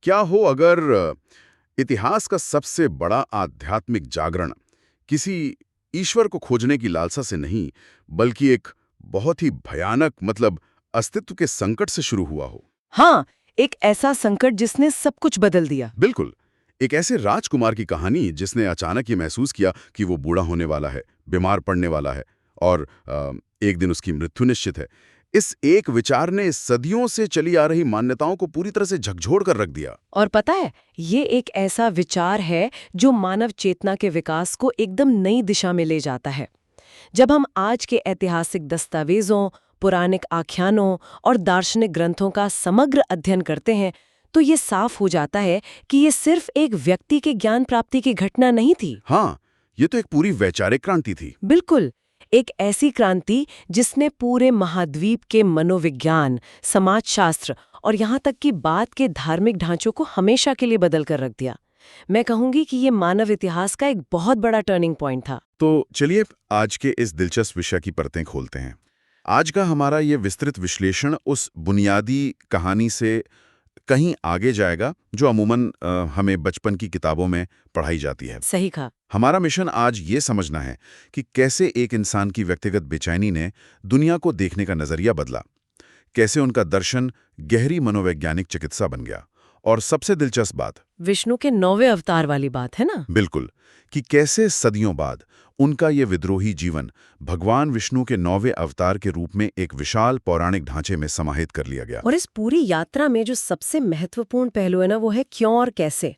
क्या हो अगर इतिहास का सबसे बड़ा आध्यात्मिक जागरण किसी ईश्वर को खोजने की लालसा से नहीं, बल्कि एक बहुत ही भयानक अस्तित्व के संकट से शुरू हुआ हो? हाँ, एक ऐसा संकट जिसने सब कुछ बदल दिया। बिल्कुल। एक ऐसे राजकुमार की कहानी जिसने अचानक ये महसूस किया कि वो बूढ़ा होने वाला है, बीमार पड़ने वाला है और एक दिन उसकी मृत्यु निश्चित है। इस एक विचार ने सदियों से चली आ रही मान्यताओं को पूरी तरह से झकझोर कर रख दिया। और पता है, ये एक ऐसा विचार है जो मानव चेतना के विकास को एकदम नई दिशा में ले जाता है। जब हम आज के ऐतिहासिक दस्तावेजों, पौराणिक आख्यानों और दार्शनिक ग्रंथों का समग्र अध्ययन करते हैं, तो ये साफ हो जाता है कि ये सिर्फ एक व्यक्ति के ज्ञान प्राप्ति की घटना नहीं थी। हाँ, ये तो एक पूरी वैचारिक क्रांति थी। बिल्कुल, एक ऐसी क्रांति जिसने पूरे महाद्वीप के मनोविज्ञान, समाजशास्त्र और यहाँ तक कि बाद के धार्मिक ढांचों को हमेशा के लिए बदल कर रख दिया। मैं कहूंगी कि ये मानव इतिहास का एक बहुत बड़ा टर्निंग पॉइंट था। तो चलिए आज के इस दिलचस्प विषय की परतें खोलते हैं। आज का हमारा ये विस्तृत विश्लेषण उस बुनियादी कहानी से कहीं आगे जाएगा जो अमूमन हमें बचपन की किताबों में पढ़ाई जाती है। सही कहा। हमारा मिशन आज ये समझना है कि कैसे एक इंसान की व्यक्तिगत बेचैनी ने दुनिया को देखने का नजरिया बदला, कैसे उनका दर्शन गहरी मनोवैज्ञानिक चिकित्सा बन गया, और सबसे दिलचस्प बात, विष्णु के 9वें अवतार वाली बात है ना? बिल्कुल, कि कैसे सदियों बाद उनका ये विद्रोही जीवन भगवान विष्णु के 9वें अवतार के रूप में एक विशाल पौराणिक ढांचे में समाहित कर लिया गया। और इस पूरी यात्रा में जो सबसे महत्वपूर्ण पहलू है ना, वो है क्यों और कैसे।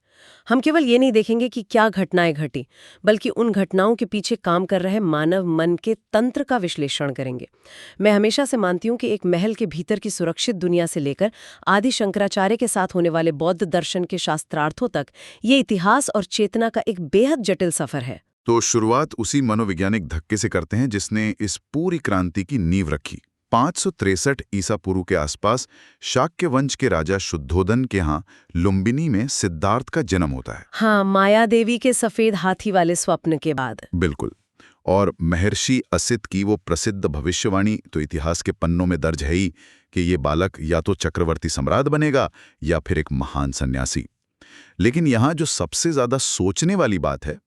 हम केवल ये नहीं देखेंगे कि क्या घटनाएं घटी, बल्कि उन घटनाओं के पीछे काम कर रहे मानव मन के तंत्र का विश्लेषण करेंगे। मैं हमेशा से मानती हूँ कि एक महल के भीतर की सुरक्षित दुनिया से लेकर आदि शंकराचार्य के साथ होने वाले बौद्ध दर्शन के शास्त्रार्थों तक ये इतिहास और चेतना का एक बेहद जटिल सफर है। तो शुरुआत उसी मनोवैज्ञानिक धक्के से करते हैं जिसने इस पूरी क्रांति की नींव रखी। 563 ईसा पूर्व के आसपास शाक्य वंश के राजा शुद्धोधन के यहाँ लुम्बिनी में सिद्धार्थ का जन्म होता है। हाँ, माया देवी के सफेद हाथी वाले स्वप्न के बाद। बिल्कुल। और महर्षि असित की वो प्रसिद्ध भविष्यवाणी तो इतिहास के पन्नों में दर्ज है ही कि ये बालक या तो चक्रवर्ती सम्राट बनेगा या फिर एक महान सन्यासी। लेकिन यहाँ जो सबसे ज्यादा सोचने वाली बात है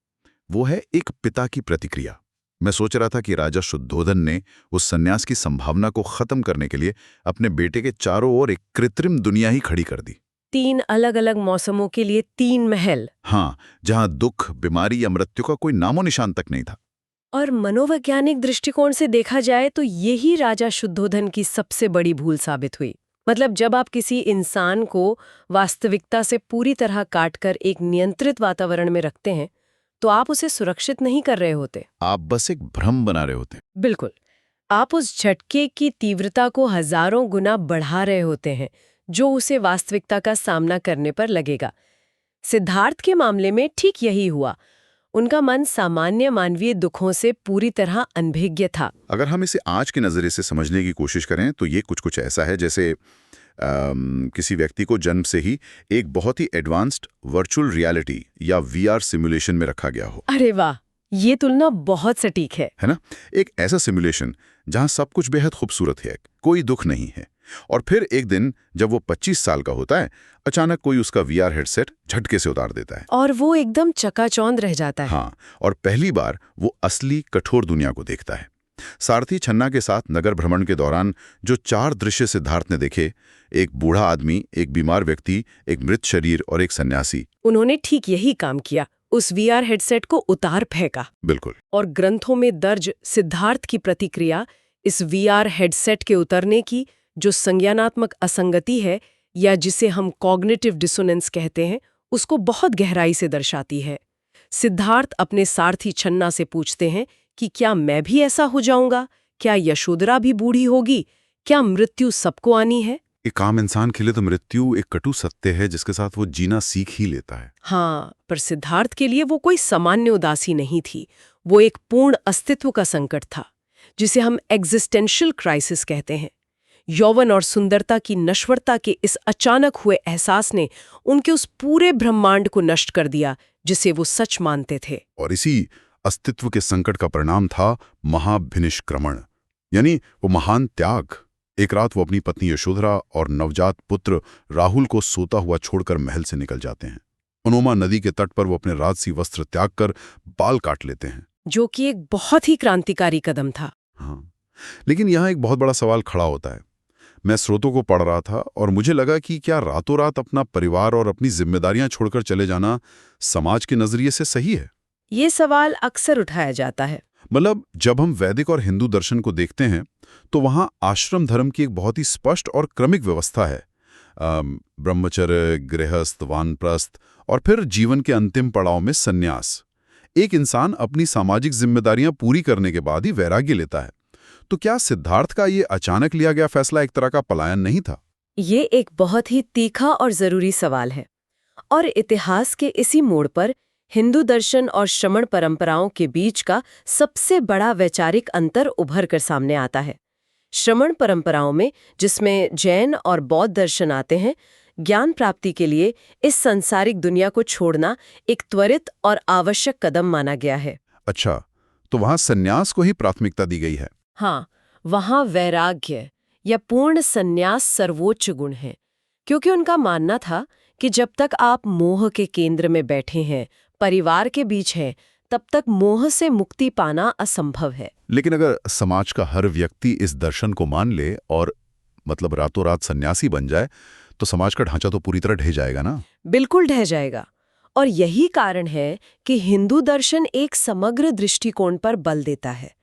वो है एक पिता की प्रतिक्रिया। मैं सोच रहा था कि राजा शुद्धोधन ने उस सन्यास की संभावना को खत्म करने के लिए अपने बेटे के चारों ओर एक कृत्रिम दुनिया ही खड़ी कर दी। 3 अलग-अलग मौसमों के लिए 3 महल। हाँ, जहां दुख, बीमारी या मृत्यु का कोई नामो निशान तक नहीं था। और मनोवैज्ञानिक दृष्टिकोण से देखा जाए तो यही राजा शुद्धोधन की सबसे बड़ी भूल साबित हुई। मतलब जब आप किसी इंसान को वास्तविकता से पूरी तरह काटकर एक नियंत्रित वातावरण में रखते हैं, तो आप उसे सुरक्षित नहीं कर रहे होते, आप बस एक भ्रम बना रहे होते। बिल्कुल, आप उस झटके की तीव्रता को हजारों गुना बढ़ा रहे होते हैं जो उसे वास्तविकता का सामना करने पर लगेगा। सिद्धार्थ के मामले में ठीक यही हुआ। उनका मन सामान्य मानवीय दुखों से पूरी तरह अनभिज्ञ था। अगर हम इसे आज के नजरिए से समझने की कोशिश करें तो ये कुछ ऐसा है जैसे किसी व्यक्ति को जन्म से ही एक बहुत ही एडवांस्ड वर्चुअल रियलिटी या वीआर सिमुलेशन में रखा गया हो। अरे वाह, ये तुलना बहुत सटीक है ना? एक ऐसा सिमुलेशन जहां सब कुछ बेहद खूबसूरत है, कोई दुख नहीं है, और फिर एक दिन जब वो 25 साल का होता है, अचानक कोई उसका वीआर हेडसेट झटके से उतार देता है और वो एकदम चकाचौंध रह जाता है। हाँ, और पहली बार वो असली कठोर दुनिया को देखता है। सारथी छन्ना के साथ नगर भ्रमण के दौरान जो 4 दृश्य सिद्धार्थ ने देखे, एक बूढ़ा आदमी, एक बीमार व्यक्ति, एक मृत शरीर और एक सन्यासी, उन्होंने ठीक यही काम किया, उस वीआर हेडसेट को उतार फेंका। बिल्कुल। और ग्रंथों में दर्ज सिद्धार्थ की प्रतिक्रिया इस वीआर हेडसेट के उतरने की जो संज्ञानात्मक असंगति है या जिसे हम कॉग्निटिव डिसोनेंस कहते हैं, उसको बहुत गहराई से दर्शाती है। सिद्धार्थ अपने सारथी छन्ना से पूछते हैं कि क्या मैं भी ऐसा हो जाऊंगा? क्या यशोधरा भी बूढ़ी होगी? क्या मृत्यु सबको आनी है? एक आम इंसान के लिए तो मृत्यु एक कटु सत्य है जिसके साथ वो जीना सीख ही लेता है। हाँ, पर सिद्धार्थ के लिए वो कोई सामान्य उदासी नहीं थी, वो एक पूर्ण अस्तित्व का संकट था, जिसे हम एग्जिस्टेंशियल क्राइसिस कहते हैं। यौवन और सुंदरता की नश्वरता के इस अचानक हुए एहसास ने उनके उस पूरे ब्रह्मांड को नष्ट कर दिया जिसे वो सच मानते थे। और इसी अस्तित्व के संकट का परिणाम था महाभिनिष्क्रमण, यानी वो महान त्याग। एक रात वो अपनी पत्नी यशोधरा और नवजात पुत्र राहुल को सोता हुआ छोड़कर महल से निकल जाते हैं। उनोमा नदी के तट पर वो अपने राजसी वस्त्र त्याग कर बाल काट लेते हैं। जो कि एक बहुत ही क्रांतिकारी कदम था। हाँ, लेकिन यहाँ एक बहुत बड़ा सवाल खड़ा होता है। मैं स्रोतों को पढ़ रहा था और मुझे लगा कि क्या रातों रात अपना परिवार और अपनी जिम्मेदारियां छोड़कर चले जाना समाज के नजरिए से सही है? ये सवाल अक्सर उठाया जाता है। मतलब जब हम वैदिक और हिंदू दर्शन को देखते हैं तो वहाँ आश्रम धर्म की एक बहुत ही स्पष्ट और क्रमिक व्यवस्था है। ब्रह्मचर्य, गृहस्थ, वानप्रस्थ और फिर जीवन के अंतिम पड़ाव में संन्यास। एक इंसान अपनी सामाजिक जिम्मेदारियां पूरी करने के बाद ही वैराग्य लेता है। तो क्या सिद्धार्थ का ये अचानक लिया गया फैसला एक तरह का पलायन नहीं था? ये एक बहुत ही तीखा और जरूरी सवाल है और इतिहास के इसी मोड़ पर हिंदू दर्शन और श्रमण परंपराओं के बीच का सबसे बड़ा वैचारिक अंतर उभर कर सामने आता है। श्रमण परंपराओं में, जिसमें जैन और बौद्ध दर्शन आते हैं, ज्ञान प्राप्ति के लिए इस सांसारिक दुनिया को छोड़ना एक त्वरित और आवश्यक कदम माना गया है। अच्छा, तो वहाँ संन्यास को ही प्राथमिकता दी गई है। हाँ, वहाँ वैराग्य या पूर्ण संन्यास सर्वोच्च गुण है, क्योंकि उनका मानना था कि जब तक आप मोह के केंद्र में बैठे हैं, परिवार के बीच हैं, तब तक मोह से मुक्ति पाना असंभव है। लेकिन अगर समाज का हर व्यक्ति इस दर्शन को मान ले और मतलब रातों रात सन्यासी बन जाए, तो समाज का ढांचा तो पूरी तरह ढह जाएगा ना? बिल्कुल ढह जाएगा। और यही कारण है कि हिंदू दर्शन एक समग्र दृष्टिकोण पर बल देता है।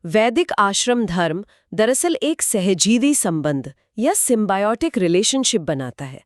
वैदिक आश्रम धर्म दरअसल एक सहजीवी संबंध या सिम्बायोटिक रिलेशनशिप बनाता है।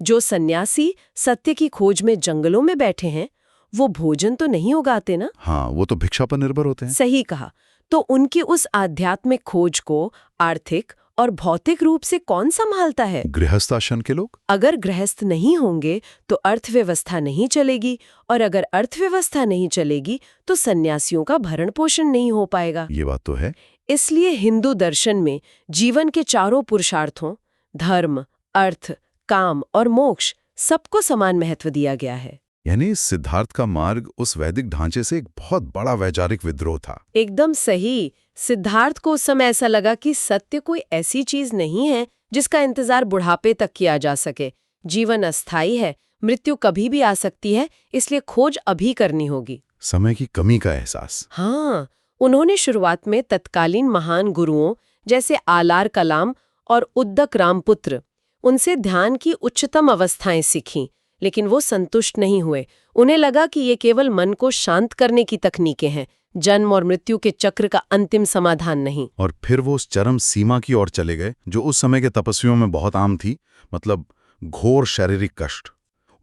जो सन्यासी सत्य की खोज में जंगलों में बैठे हैं, वो भोजन तो नहीं उगाते ना? हाँ, वो तो भिक्षा पर निर्भर होते हैं। सही कहा। तो उनकी उस आध्यात्मिक खोज को आर्थिक और भौतिक रूप से कौन संभालता है? गृहस्थ आश्रम के लोग। अगर गृहस्थ नहीं होंगे तो अर्थव्यवस्था नहीं चलेगी, और अगर अर्थव्यवस्था नहीं चलेगी तो सन्यासियों का भरण पोषण नहीं हो पाएगा। ये बात तो है। इसलिए हिंदू दर्शन में जीवन के चारों पुरुषार्थों धर्म, अर्थ, काम और मोक्ष सबको समान महत्व दिया गया है। यानी सिद्धार्थ का मार्ग उस वैदिक ढांचे से एक बहुत बड़ा वैचारिक विद्रोह था। एकदम सही। सिद्धार्थ को उस समय ऐसा लगा कि सत्य कोई ऐसी चीज नहीं है जिसका इंतजार बुढ़ापे तक किया जा सके। जीवन अस्थायी है, मृत्यु कभी भी आ सकती है, इसलिए खोज अभी करनी होगी। समय की कमी का एहसास। हाँ, उन्होंने शुरुआत में तत्कालीन महान गुरुओं जैसे आलार कलाम और उद्दक रामपुत्र, उनसे ध्यान की उच्चतम अवस्थाएं सीखीं, लेकिन वो संतुष्ट नहीं हुए। उन्हें लगा कि ये केवल मन को शांत करने की तकनीकें हैं, जन्म और मृत्यु के चक्र का अंतिम समाधान नहीं। और फिर वो उस चरम सीमा की ओर चले गए जो उस समय के तपस्वियों में बहुत आम थी, मतलब घोर शारीरिक कष्ट।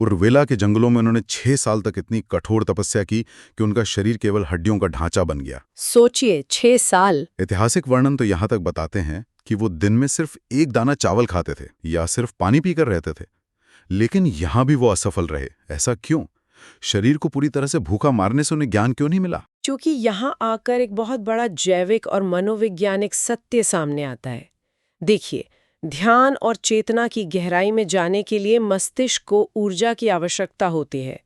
उर्वेला के जंगलों में उन्होंने 6 साल तक इतनी कठोर तपस्या की कि उनका शरीर केवल हड्डियों का ढांचा बन गया। सोचिए, 6 साल। ऐतिहासिक वर्णन तो यहाँ तक बताते हैं कि वो दिन में सिर्फ एक दाना चावल खाते थे या सिर्फ पानी पीकर रहते थे। लेकिन यहाँ भी वो असफल रहे। ऐसा क्यों? शरीर को पूरी तरह से भूखा मारने से उन्हें ज्ञान क्यों नहीं मिला? क्योंकि यहाँ आकर एक बहुत बड़ा जैविक और मनोवैज्ञानिक सत्य सामने आता है। देखिए, ध्यान और चेतना की गहराई में जाने के लिए मस्तिष्क को ऊर्जा की आवश्यकता होती है।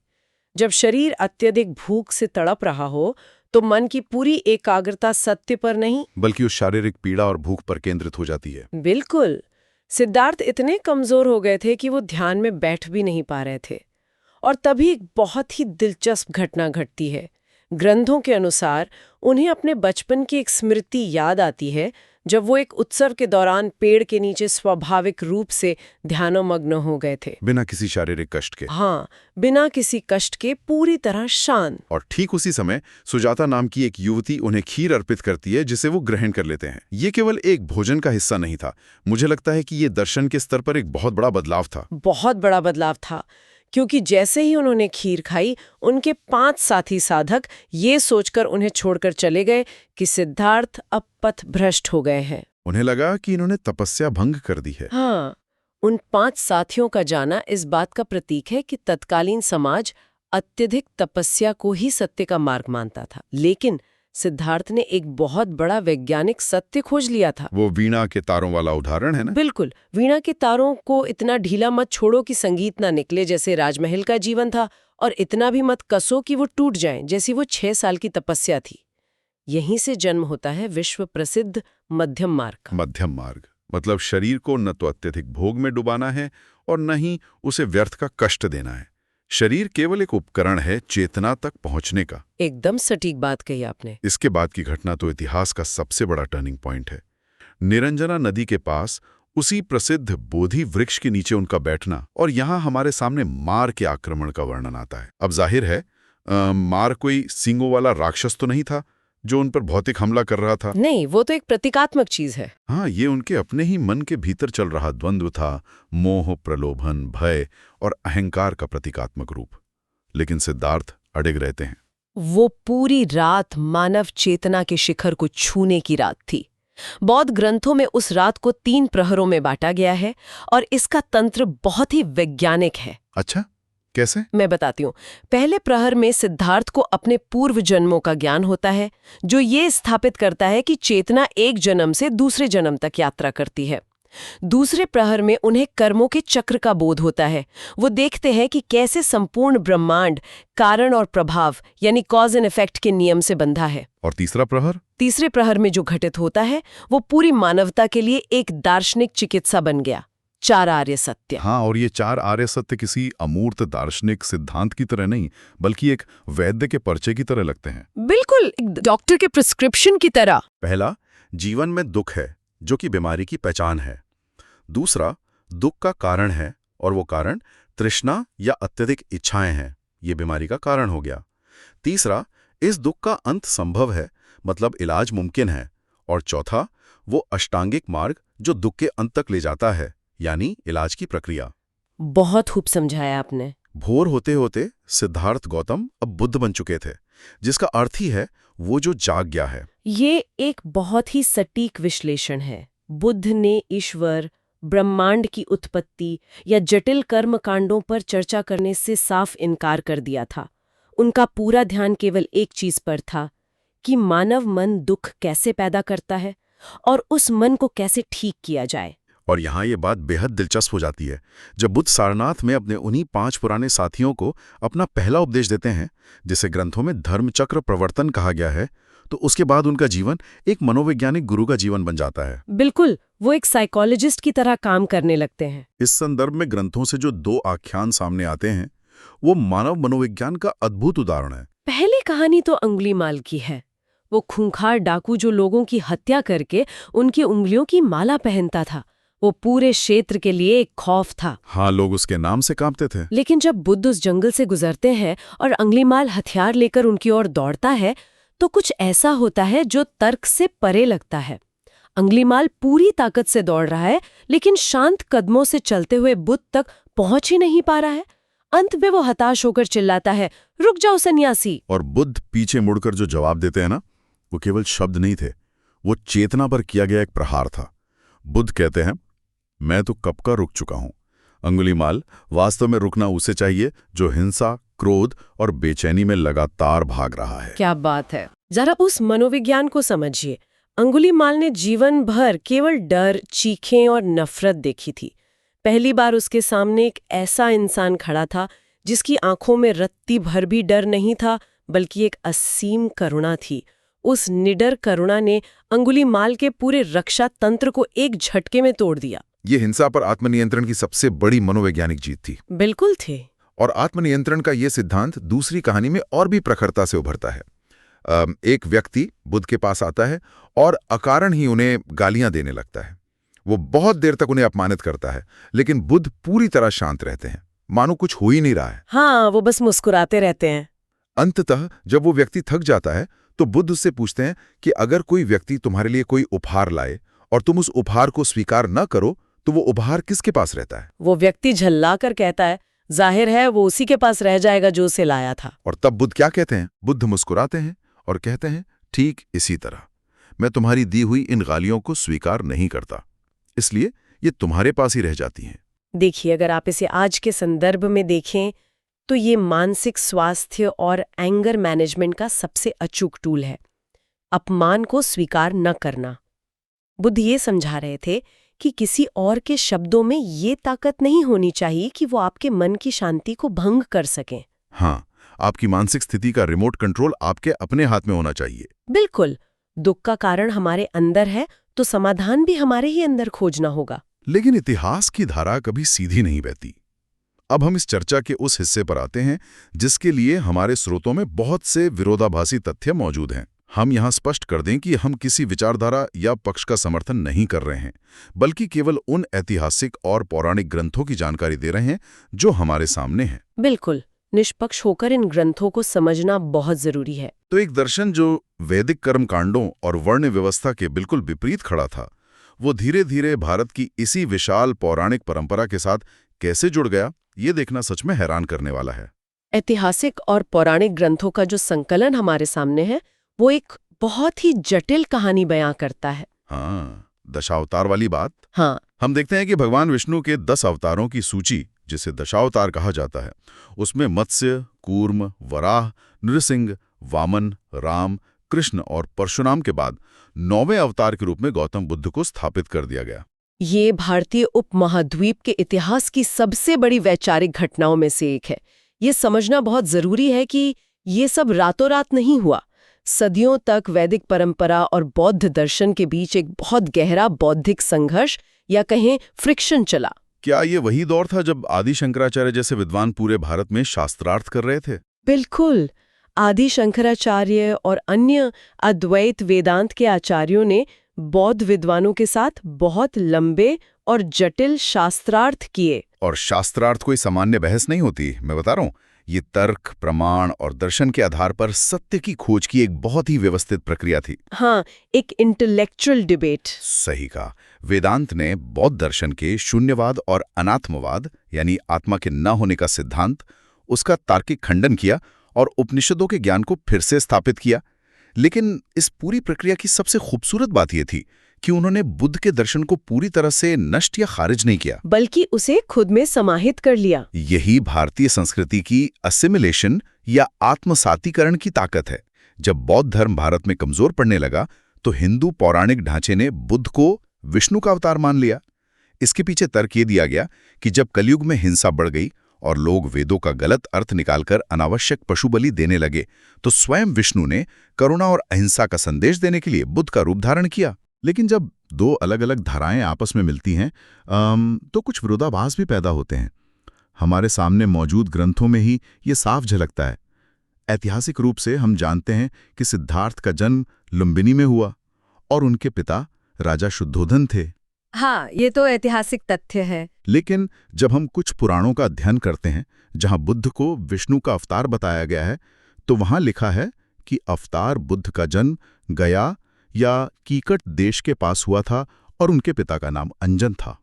जब शरीर अत्यधिक भूख से तड़प रहा हो तो मन की पूरी एकाग्रता सत्य पर नहीं बल्कि उस शारीरिक पीड़ा और भूख पर केंद्रित हो जाती है। बिल्कुल। सिद्धार्थ इतने कमजोर हो गए थे कि वो ध्यान में बैठ भी नहीं पा रहे थे। और तभी एक बहुत ही दिलचस्प घटना घटती है। ग्रंथों के अनुसार उन्हें अपने बचपन की एक स्मृति याद आती है, जब वो एक उत्सव के दौरान पेड़ के नीचे स्वाभाविक रूप से ध्यानमग्न हो गए थे, बिना किसी शारीरिक कष्ट के। हाँ, बिना किसी कष्ट के, पूरी तरह शांत। और ठीक उसी समय सुजाता नाम की एक युवती उन्हें खीर अर्पित करती है, जिसे वो ग्रहण कर लेते हैं। ये केवल एक भोजन का हिस्सा नहीं था। मुझे लगता है कि ये दर्शन के स्तर पर एक बहुत बड़ा बदलाव था। बहुत बड़ा बदलाव था, क्योंकि जैसे ही उन्होंने खीर खाई, उनके 5 साथी साधक ये सोचकर उन्हें छोड़कर चले गए कि सिद्धार्थ अब पथ भ्रष्ट हो गए हैं। उन्हें लगा कि इन्होंने तपस्या भंग कर दी है। हाँ, उन 5 साथियों का जाना इस बात का प्रतीक है कि तत्कालीन समाज अत्यधिक तपस्या को ही सत्य का मार्ग मानता था। लेकिन सिद्धार्थ ने एक बहुत बड़ा वैज्ञानिक सत्य खोज लिया था। वो वीणा के तारों वाला उदाहरण है ना? बिल्कुल। वीणा के तारों को इतना ढीला मत छोड़ो कि संगीत ना निकले, जैसे राजमहल का जीवन था, और इतना भी मत कसो कि वो टूट जाएं, जैसी वो 6 साल की तपस्या थी। यहीं से जन्म होता है विश्व प्रसिद्ध मध्यम मार्ग। मध्यम मार्ग। मतलब शरीर को न तो अत्यधिक भोग में डुबाना है और न ही उसे व्यर्थ का कष्ट देना है। शरीर केवल एक उपकरण है चेतना तक पहुंचने का। एकदम सटीक बात कही आपने। इसके बाद की घटना तो इतिहास का सबसे बड़ा टर्निंग पॉइंट है। निरंजना नदी के पास उसी प्रसिद्ध बोधि वृक्ष के नीचे उनका बैठना, और यहां हमारे सामने मार के आक्रमण का वर्णन आता है। अब जाहिर है मार कोई सींगों वाला राक्षस तो नहीं था जो उन पर भौतिक हमला कर रहा था। नहीं, वो तो एक प्रतीकात्मक चीज है। हाँ, ये उनके अपने ही मन के भीतर चल रहा द्वंद्व था, मोह, प्रलोभन, भय और अहंकार का प्रतीकात्मक रूप। लेकिन सिद्धार्थ अडिग रहते हैं। वो पूरी रात मानव चेतना के शिखर को छूने की रात थी। बौद्ध ग्रंथों में उस रात को 3 प्रहरों में बांटा गया है और इसका तंत्र बहुत ही वैज्ञानिक है। अच्छा, कैसे? मैं बताती हूँ। पहले प्रहर में सिद्धार्थ को अपने पूर्व जन्मों का ज्ञान होता है, जो ये स्थापित करता है कि चेतना एक जन्म से दूसरे जन्म तक यात्रा करती है। दूसरे प्रहर में उन्हें कर्मों के चक्र का बोध होता है। वो देखते हैं कि कैसे संपूर्ण ब्रह्मांड कारण और प्रभाव यानी कॉज एंड इफेक्ट के नियम से बंधा है। और तीसरा प्रहर? तीसरे प्रहर में जो घटित होता है वो पूरी मानवता के लिए एक दार्शनिक चिकित्सा बन गया, 4 आर्य सत्य। हाँ, और ये 4 आर्य सत्य किसी अमूर्त दार्शनिक सिद्धांत की तरह नहीं, बल्कि एक वैद्य के पर्चे की तरह लगते हैं। बिल्कुल, एक डॉक्टर के प्रिस्क्रिप्शन की तरह। पहला, जीवन में दुख है जो कि बीमारी की पहचान है। दूसरा, दुख का कारण है और वो कारण तृष्णा या अत्यधिक इच्छाएं हैं, ये बीमारी का कारण हो गया। तीसरा, इस दुख का अंत संभव है, मतलब इलाज मुमकिन है। और चौथा, वो अष्टांगिक मार्ग जो दुख के अंत तक ले जाता है, यानी इलाज की प्रक्रिया। बहुत खूब समझाया आपने। भोर होते होते सिद्धार्थ गौतम अब बुद्ध बन चुके थे, जिसका अर्थ ही है वो जो जाग गया है। ये एक बहुत ही सटीक विश्लेषण है। बुद्ध ने ईश्वर, ब्रह्मांड की उत्पत्ति या जटिल कर्म कांडों पर चर्चा करने से साफ इनकार कर दिया था। उनका पूरा ध्यान केवल एक चीज पर था कि मानव मन दुख कैसे पैदा करता है और उस मन को कैसे ठीक किया जाए। और यहाँ ये बात बेहद दिलचस्प हो जाती है जब बुद्ध सारनाथ में अपने उन्हीं 5 पुराने साथियों को अपना पहला उपदेश देते हैं, जिसे ग्रंथों में धर्मचक्र प्रवर्तन कहा गया है। तो उसके बाद उनका जीवन एक मनोवैज्ञानिक गुरु का जीवन बन जाता है। बिल्कुल, वो एक साइकोलॉजिस्ट की तरह काम करने लगते हैं। इस संदर्भ में ग्रंथों से जो 2 आख्यान सामने आते हैं, वो मानव मनोविज्ञान का अद्भुत उदाहरण है। पहली कहानी तो अंगुलीमाल की है। वो खूंखार डाकू जो लोगों की हत्या करके उनकी उंगलियों की माला पहनता था। वो पूरे क्षेत्र के लिए एक खौफ था। हाँ, लोग उसके नाम से कांपते थे। लेकिन जब बुद्ध उस जंगल से गुजरते हैं और अंगुलीमाल हथियार लेकर उनकी ओर दौड़ता है, तो कुछ ऐसा होता है जो तर्क से परे लगता है। अंगुलीमाल पूरी ताकत से दौड़ रहा है, लेकिन शांत कदमों से चलते हुए बुद्ध तक पहुंच ही नहीं पा रहा है। अंत में वो हताश होकर चिल्लाता है, रुक जाओ सन्यासी। और बुद्ध पीछे मुड़कर जो जवाब देते हैं ना, वो केवल शब्द नहीं थे, वो चेतना पर किया गया एक प्रहार था। बुद्ध कहते हैं, मैं तो कब का रुक चुका हूं। अंगुलीमाल, वास्तव में रुकना उसे चाहिए जो हिंसा, क्रोध और बेचैनी में लगातार भाग रहा है। क्या बात है। जरा उस मनोविज्ञान को समझिए। अंगुलीमाल ने जीवन भर केवल डर, चीखें और नफरत देखी थी। पहली बार उसके सामने एक ऐसा इंसान खड़ा था जिसकी आंखों में रत्ती भर भी डर नहीं था, बल्कि एक असीम करुणा थी। उस निडर करुणा ने अंगुलीमाल के पूरे रक्षा तंत्र को एक झटके में तोड़ दिया। ये हिंसा पर आत्मनियंत्रण की सबसे बड़ी मनोवैज्ञानिक जीत थी। बिल्कुल थे। और आत्मनियंत्रण का ये सिद्धांत दूसरी कहानी में और भी प्रखरता से उभरता है। एक व्यक्ति बुद्ध के पास आता है और अकारण ही उन्हें गालियां देने लगता है। वो बहुत देर तक उन्हें अपमानित करता है, लेकिन बुद्ध पूरी तरह शांत रहते हैं, मानो कुछ हो ही नहीं रहा है। हाँ, वो बस मुस्कुराते रहते हैं। अंततः जब वो व्यक्ति थक जाता है तो बुद्ध उससे पूछते हैं कि अगर कोई व्यक्ति तुम्हारे लिए कोई उपहार लाए और तुम उस उपहार को स्वीकार न करो, तो वो उपहार किसके पास रहता है? वो व्यक्ति झल्ला कर कहता है, जाहिर है वो उसी के पास रह जाएगा जो उसे लाया था। और तब बुद्ध क्या कहते हैं? बुद्ध मुस्कुराते हैं और कहते हैं, ठीक इसी तरह मैं तुम्हारी दी हुई इन गालियों को स्वीकार नहीं करता, इसलिए ये तुम्हारे पास ही रह जाती हैं। देखिए, अगर आप इसे आज के संदर्भ में देखें तो ये मानसिक स्वास्थ्य और एंगर मैनेजमेंट का सबसे अचूक टूल है। अपमान को स्वीकार न करना। बुद्ध ये समझा रहे थे कि किसी और के शब्दों में ये ताकत नहीं होनी चाहिए कि वो आपके मन की शांति को भंग कर सकें। हाँ, आपकी मानसिक स्थिति का रिमोट कंट्रोल आपके अपने हाथ में होना चाहिए। बिल्कुल। दुख का कारण हमारे अंदर है, तो समाधान भी हमारे ही अंदर खोजना होगा। लेकिन इतिहास की धारा कभी सीधी नहीं बहती। अब हम इस चर्चा के उस हिस्से पर आते हैं जिसके लिए हमारे स्रोतों में बहुत से विरोधाभासी तथ्य मौजूद हैं। हम यहाँ स्पष्ट कर दें कि हम किसी विचारधारा या पक्ष का समर्थन नहीं कर रहे हैं, बल्कि केवल उन ऐतिहासिक और पौराणिक ग्रंथों की जानकारी दे रहे हैं जो हमारे सामने हैं। बिल्कुल, निष्पक्ष होकर इन ग्रंथों को समझना बहुत जरूरी है। तो एक दर्शन जो वैदिक कर्मकांडों और वर्ण व्यवस्था के बिल्कुल विपरीत खड़ा था, वो धीरे धीरे भारत की इसी विशाल पौराणिक परंपरा के साथ कैसे जुड़ गया, ये देखना सच में हैरान करने वाला है। ऐतिहासिक और पौराणिक ग्रंथों का जो संकलन हमारे सामने है, वो एक बहुत ही जटिल कहानी बयां करता है। हाँ, दशावतार वाली बात। हाँ, हम देखते हैं कि भगवान विष्णु के 10 अवतारों की सूची, जिसे दशावतार कहा जाता है, उसमें मत्स्य, कूर्म, वराह, नृसिंह, वामन, राम, कृष्ण और परशुराम के बाद 9वें अवतार के रूप में गौतम बुद्ध को स्थापित कर दिया गया। ये भारतीय उपमहाद्वीप के इतिहास की सबसे बड़ी वैचारिक घटनाओं में से एक है। ये समझना बहुत जरूरी है कि ये सब रातों रात नहीं हुआ। सदियों तक वैदिक परंपरा और बौद्ध दर्शन के बीच एक बहुत गहरा बौद्धिक संघर्ष या कहें फ्रिक्शन चला। क्या ये वही दौर था जब आदि शंकराचार्य जैसे विद्वान पूरे भारत में शास्त्रार्थ कर रहे थे? बिल्कुल। आदि शंकराचार्य और अन्य अद्वैत वेदांत के आचार्यों ने बौद्ध विद्वानों के साथ बहुत लंबे और जटिल शास्त्रार्थ किए। और शास्त्रार्थ कोई सामान्य बहस नहीं होती, मैं बता रहा हूँ। ये तर्क, प्रमाण और दर्शन के आधार पर सत्य की खोज की एक बहुत ही व्यवस्थित प्रक्रिया थी। हाँ, एक इंटेलेक्चुअल डिबेट। सही कहा। वेदांत ने बौद्ध दर्शन के शून्यवाद और अनात्मवाद यानी आत्मा के न होने का सिद्धांत, उसका तार्किक खंडन किया और उपनिषदों के ज्ञान को फिर से स्थापित किया। लेकिन इस पूरी प्रक्रिया की सबसे खूबसूरत बात यह थी कि उन्होंने बुद्ध के दर्शन को पूरी तरह से नष्ट या खारिज नहीं किया, बल्कि उसे खुद में समाहित कर लिया। यही भारतीय संस्कृति की असिमिलेशन या आत्मसातीकरण की ताकत है। जब बौद्ध धर्म भारत में कमजोर पड़ने लगा तो हिंदू पौराणिक ढांचे ने बुद्ध को विष्णु का अवतार मान लिया। इसके पीछे तर्क ये दिया गया कि जब कलयुग में हिंसा बढ़ गई और लोग वेदों का गलत अर्थ निकालकर अनावश्यक पशु बलि देने लगे, तो स्वयं विष्णु ने करुणा और अहिंसा का संदेश देने के लिए बुद्ध का रूप धारण किया। लेकिन जब दो अलग अलग धाराएं आपस में मिलती हैं तो कुछ विरोधाभास भी पैदा होते हैं। हमारे सामने मौजूद ग्रंथों में ही ये साफ झलकता है। ऐतिहासिक रूप से हम जानते हैं कि सिद्धार्थ का जन्म लुम्बिनी में हुआ और उनके पिता राजा शुद्धोधन थे। हाँ, ये तो ऐतिहासिक तथ्य है। लेकिन जब हम कुछ पुराणों का अध्ययन करते हैं जहां बुद्ध को विष्णु का अवतार बताया गया है, तो वहां लिखा है कि अवतार बुद्ध का जन्म गया या कीकट देश के पास हुआ था और उनके पिता का नाम अंजन था।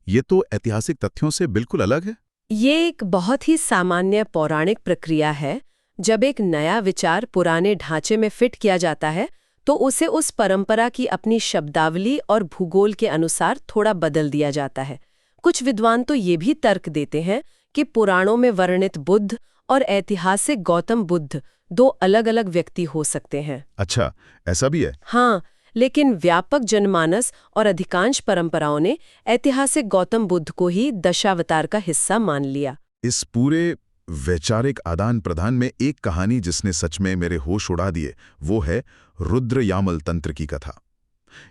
ये तो ऐतिहासिक तथ्यों से बिल्कुल अलग है। ये एक बहुत ही सामान्य पौराणिक प्रक्रिया है। जब एक नया विचार पुराने ढांचे में फिट किया जाता है तो उसे उस परंपरा की अपनी शब्दावली और भूगोल के अनुसार थोड़ा बदल दिया जाता है। कुछ विद्वान तो ये भी तर्क देते हैं कि पुराणों में वर्णित बुद्ध और ऐतिहासिक गौतम बुद्ध दो अलग-अलग व्यक्ति हो सकते हैं। अच्छा, ऐसा भी है? हाँ, लेकिन व्यापक जनमानस और अधिकांश परंपराओं ने ऐतिहासिक गौतम बुद्ध को ही दशावतार का हिस्सा मान लिया। इस पूरे वैचारिक आदान प्रदान में एक कहानी जिसने सच में मेरे होश उड़ा दिए, वो है रुद्र यामल तंत्र की कथा।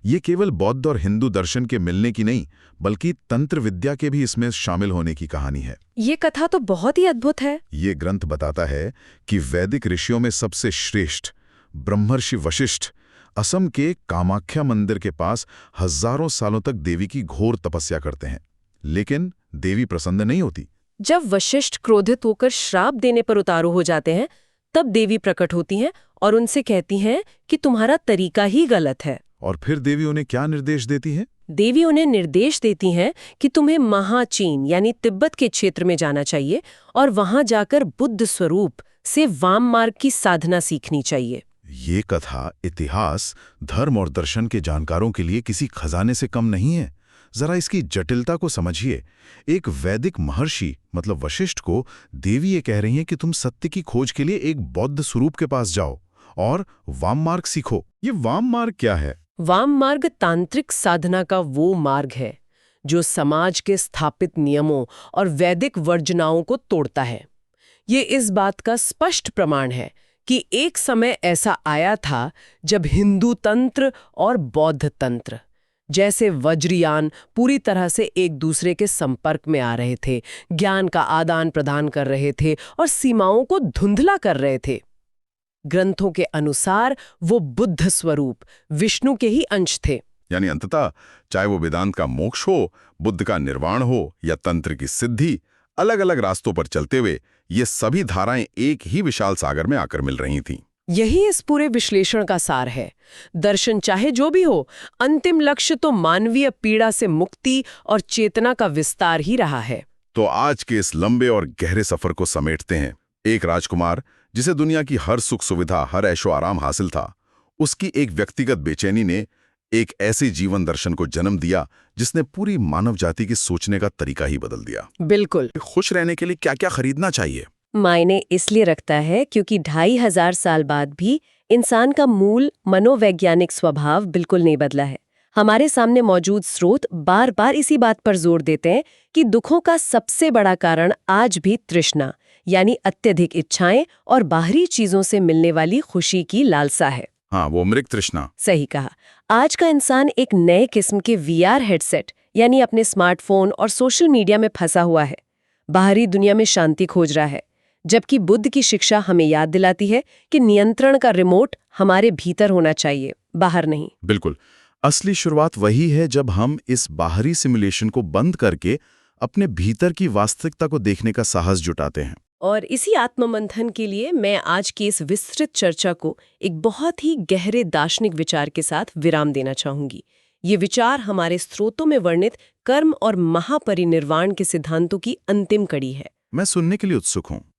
ये केवल बौद्ध और हिंदू दर्शन के मिलने की नहीं, बल्कि तंत्र विद्या के भी इसमें शामिल होने की कहानी है। ये कथा तो बहुत ही अद्भुत है। ये ग्रंथ बताता है कि वैदिक ऋषियों में सबसे श्रेष्ठ ब्रह्मर्षि वशिष्ठ असम के कामाख्या मंदिर के पास हजारों सालों तक देवी की घोर तपस्या करते हैं, लेकिन देवी प्रसन्न नहीं होती। जब वशिष्ठ क्रोधित होकर श्राप देने पर उतारू हो जाते हैं, तब देवी प्रकट होती हैं और उनसे कहती हैं कि तुम्हारा तरीका ही गलत है। और फिर देवी उन्हें क्या निर्देश देती है? देवी उन्हें निर्देश देती हैं कि तुम्हें महाचीन यानी तिब्बत के क्षेत्र में जाना चाहिए और वहां जाकर बुद्ध स्वरूप से वाम मार्ग की साधना सीखनी चाहिए। ये कथा इतिहास, धर्म और दर्शन के जानकारों के लिए किसी खजाने से कम नहीं है। जरा इसकी जटिलता को समझिए। एक वैदिक महर्षि मतलब वशिष्ठ को देवी ये कह रही हैं कि तुम सत्य की खोज के लिए एक बौद्ध स्वरूप के पास जाओ और वाम मार्ग सीखो। ये वाम मार्ग क्या है? वाम मार्ग तांत्रिक साधना का वो मार्ग है जो समाज के स्थापित नियमों और वैदिक वर्जनाओं को तोड़ता है। ये इस बात का स्पष्ट प्रमाण है कि एक समय ऐसा आया था जब हिंदू तंत्र और बौद्ध तंत्र जैसे वज्रयान पूरी तरह से एक दूसरे के संपर्क में आ रहे थे, ज्ञान का आदान प्रदान कर रहे थे और सीमाओं को धुंधला कर रहे थे। ग्रंथों के अनुसार वो बुद्ध स्वरूप विष्णु के ही अंश थे। यानी अंततः चाहे वो वेदांत का मोक्ष हो, बुद्ध का निर्वाण हो या तंत्र की सिद्धि, अलग अलग रास्तों पर चलते हुए ये सभी धाराएं एक ही विशाल सागर में आकर मिल रही थीं। यही इस पूरे विश्लेषण का सार है। दर्शन चाहे जो भी हो, अंतिम लक्ष्य तो मानवीय पीड़ा से मुक्ति और चेतना का विस्तार ही रहा है। तो आज के इस लंबे और गहरे सफर को समेटते हैं। एक राजकुमार जिसे दुनिया की हर सुख सुविधा, हर ऐशो आराम हासिल था, उसकी एक व्यक्तिगत बेचैनी ने एक ऐसे जीवन दर्शन को जन्म दिया जिसने पूरी मानव जाति की सोचने का तरीका ही बदल दिया। बिल्कुल। खुश रहने के लिए क्या क्या खरीदना चाहिए? मायने इसलिए रखता है क्योंकि 2500 साल बाद भी इंसान का मूल मनोवैज्ञानिक स्वभाव बिल्कुल नहीं बदला है। हमारे सामने मौजूद स्रोत बार बार इसी बात पर जोर देते हैं कि दुखों का सबसे बड़ा कारण आज भी तृष्णा, यानी अत्यधिक इच्छाएं और बाहरी चीजों से मिलने वाली खुशी की लालसा है। हाँ, वो मृग तृष्णा। सही कहा। आज का इंसान एक नए किस्म के VR हेडसेट यानी अपने स्मार्टफोन और सोशल मीडिया में फंसा हुआ है, बाहरी दुनिया में शांति खोज रहा है, जबकि बुद्ध की शिक्षा हमें याद दिलाती है कि नियंत्रण का रिमोट हमारे भीतर होना चाहिए, बाहर नहीं। बिल्कुल। असली शुरुआत वही है जब हम इस बाहरी सिमुलेशन को बंद करके अपने भीतर की वास्तविकता को देखने का साहस जुटाते हैं। और इसी आत्ममंथन के लिए मैं आज की इस विस्तृत चर्चा को एक बहुत ही गहरे दार्शनिक विचार के साथ विराम देना चाहूंगी। ये विचार हमारे स्रोतों में वर्णित कर्म और महापरिनिर्वाण के सिद्धांतों की अंतिम कड़ी है। मैं सुनने के लिए उत्सुक हूँ।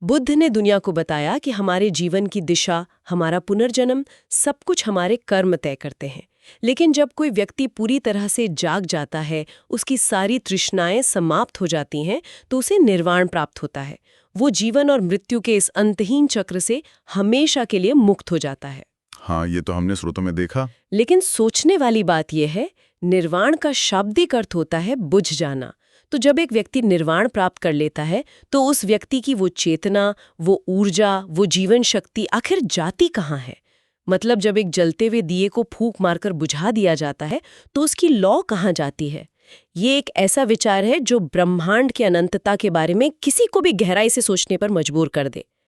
बुद्ध ने दुनिया को बताया कि हमारे जीवन की दिशा, हमारा पुनर्जन्म, सब कुछ हमारे कर्म तय करते हैं। लेकिन जब कोई व्यक्ति पूरी तरह से जाग जाता है, उसकी सारी तृष्णाएं समाप्त हो जाती हैं, तो उसे निर्वाण प्राप्त होता है। वो जीवन और मृत्यु के इस अंतहीन चक्र से हमेशा के लिए मुक्त हो जाता है। हाँ, ये तो हमने स्रोतों में देखा। लेकिन सोचने वाली बात यह है, निर्वाण का शाब्दिक अर्थ होता है बुझ जाना। तो जब एक व्यक्ति निर्वाण प्राप्त कर लेता है, तो उस व्यक्ति की वो चेतना, वो ऊर्जा, वो जीवन शक्ति आखिर जाती कहाँ है? मतलब जब एक जलते हुए दिए को फूंक मारकर बुझा दिया जाता है, तो उसकी लौ कहाँ जाती है? ये एक ऐसा विचार है जो ब्रह्मांड की अनंतता के बारे में किसी को भी गहराई से सोचने पर मजबूर कर दे।